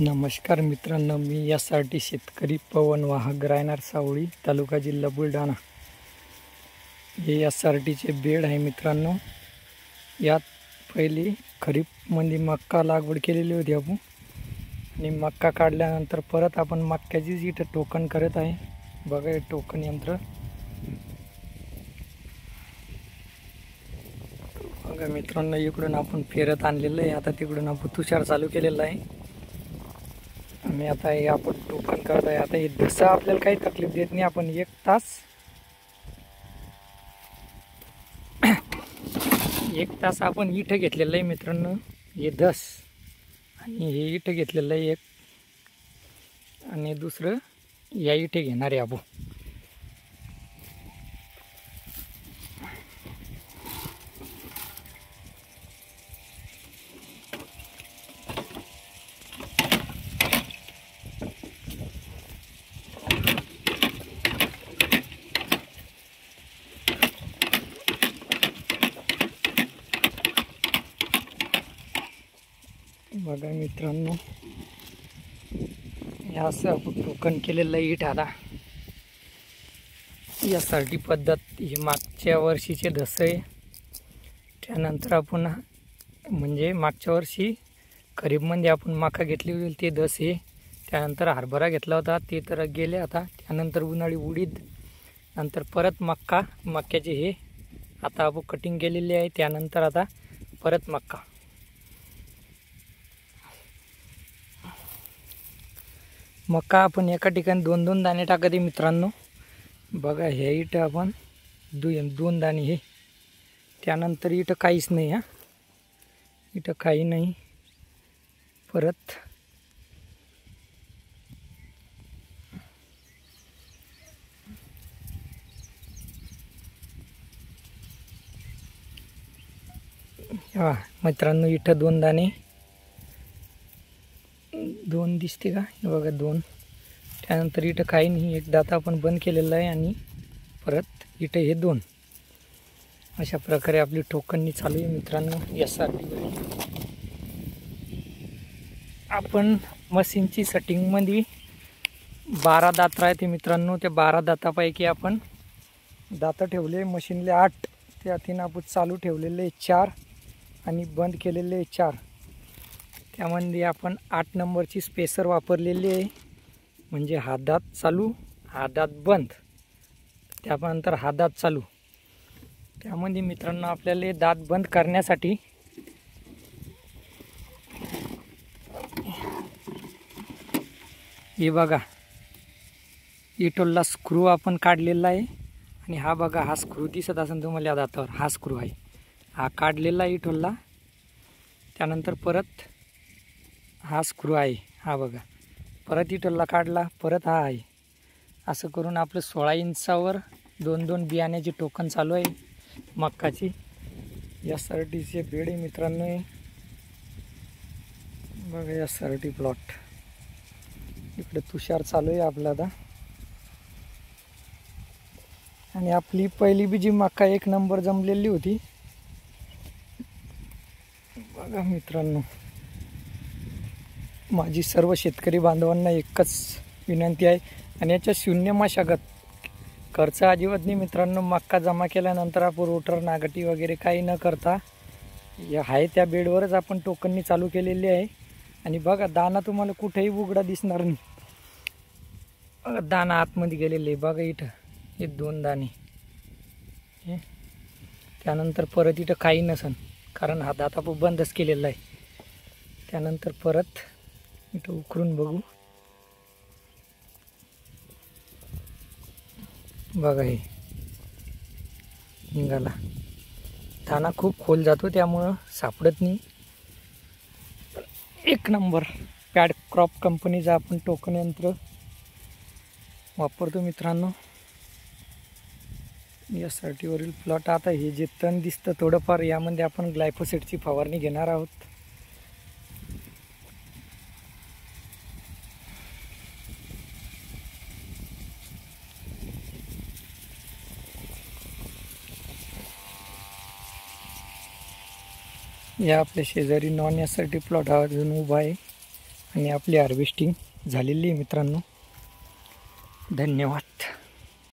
नमस्कार मित्रांनो, मी यासाठी शेतकरी पवन वाहक राहणार सावळी, तालुका जिल्हा बुलढाणा। हे यासाठीचे बेड आहे मित्रांनो। यात पहिली खरीपमध्ये मक्का लागवड केलेली होती आपण, आणि मक्का काढल्यानंतर परत आपण मक्याचीच इथे टोकन करत आहे। बघा हे टोकन यंत्र बघा मित्रांनो, इकडून आपण फेरत आणलेलं आहे। आता तिकडून आपण तुषार चालू केलेला आहे आणि आता हे आपण टोकन करत आहे। आता हे धसा आपल्याला काही तकलीफ देत नाही। आपण एक तास आपण इथं घेतलेलं आहे मित्रांनो, हे धस, आणि हे इथं घेतलेलं आहे एक, आणि दुसरं या इथे घेणार आहे आपण। बघा मित्रांनो, असं आपण टोकन केलेलं आहे इथं। आता यासाठी पद्धत ही मागच्या वर्षीचे धस आहे। त्यानंतर आपण म्हणजे मागच्या वर्षी खरीपमध्ये आपण मका घेतली होती ते धस आहे। त्यानंतर हरभरा घेतला होता ते तर गेले आता। त्यानंतर उन्हाळी उडीद, नंतर परत मक्याचे हे आता आपण कटिंग केलेली आहे। त्यानंतर आता परत मक्का। मका आपण एका ठिकाणी दोन दोन दाणे टाकते मित्रांनो। बघा हे इथं आपण दोन दाणे हे, त्यानंतर इथं काहीच नाही। हा इथं काही नाही। परत मित्रांनो, इथं दोन दाणे, दोन दिसते का? हे बघा दोन। त्यानंतर इथं काही नाही, एक दाता आपण बंद केलेला आहे, आणि परत इथं हे दोन। अशा प्रकारे आपली टोकननी चालू आहे मित्रांनो। यासाठी आपण मशीनची सेटिंगमध्ये 12 दात राहते मित्रांनो। त्या 12 दातापैकी आपण दाता ठेवले मशीनले 8, त्यातून आपण चालू ठेवलेले 4 आणि बंद केलेले 4। त्यामध्ये आपण 8 नंबरची स्पेसर वापरलेली आहे, म्हणजे हा दात चालू, हा दात बंद, त्यानंतर हा दात चालू। त्यामध्ये मित्रांनो आपल्याला दात बंद करण्यासाठी हे बघा इटोलला स्क्रू आपण काढलेला आहे, आणि हा बघा हा स्क्रू दिसत असेल तुम्हाला या दातावर, हा स्क्रू आहे, हा काढलेला इटोलला। त्यानंतर परत हा स्क्रू आहे, हा बघा परत इटोलला काढला, परत हा आहे। असं करून आपलं 16 इंचावर 2-2 बियाण्याची टोकन चालू आहे मक्काची। यासाठीचे बेड आहे मित्रांनो। बघा यासाठी प्लॉट इकडे तुषार चालू आहे आपला आता, आणि आपली पहिली बी जी मक्का 1 नंबर जमलेली होती। बघा मित्रांनो, माझी सर्व शेतकरी बांधवांना एकच विनंती आहे, आणि याच्या शून्य मशागत खर्च अजिबात नाही मित्रांनो। मक्का जमा केल्यानंतर आपण रोटर नागटी वगैरे काही न करता या आहे त्या बेडवरच आपण टोकननी चालू केलेली आहे। आणि बघा दाना तुम्हाला कुठेही उघडा दिसणार नाही, दाना आतमध्ये गेलेले बघा इथं हे 2 दाणे। त्यानंतर परत इथं काही नसन, कारण हा दात आपण बंदच केलेला आहे। त्यानंतर परत इथं उकरून बघू, बघा हे निघाला। दाना खूप खोल जातो त्यामुळं सापडत नाही। 1 नंबर पॅड क्रॉप कंपनीचा आपण टोकन यंत्र वापरतो मित्रांनो। यासाठी वरील प्लॉट आता हे जे तण दिसतं थोडंफार, यामध्ये आपण ग्लायफोसेटची फवारणी घेणार आहोत। या आपल्या शेजारी नॉन यासाठी प्लॉट अजून उभा आहे, आणि आपली हार्वेस्टिंग झालेली आहे मित्रांनो. धन्यवाद.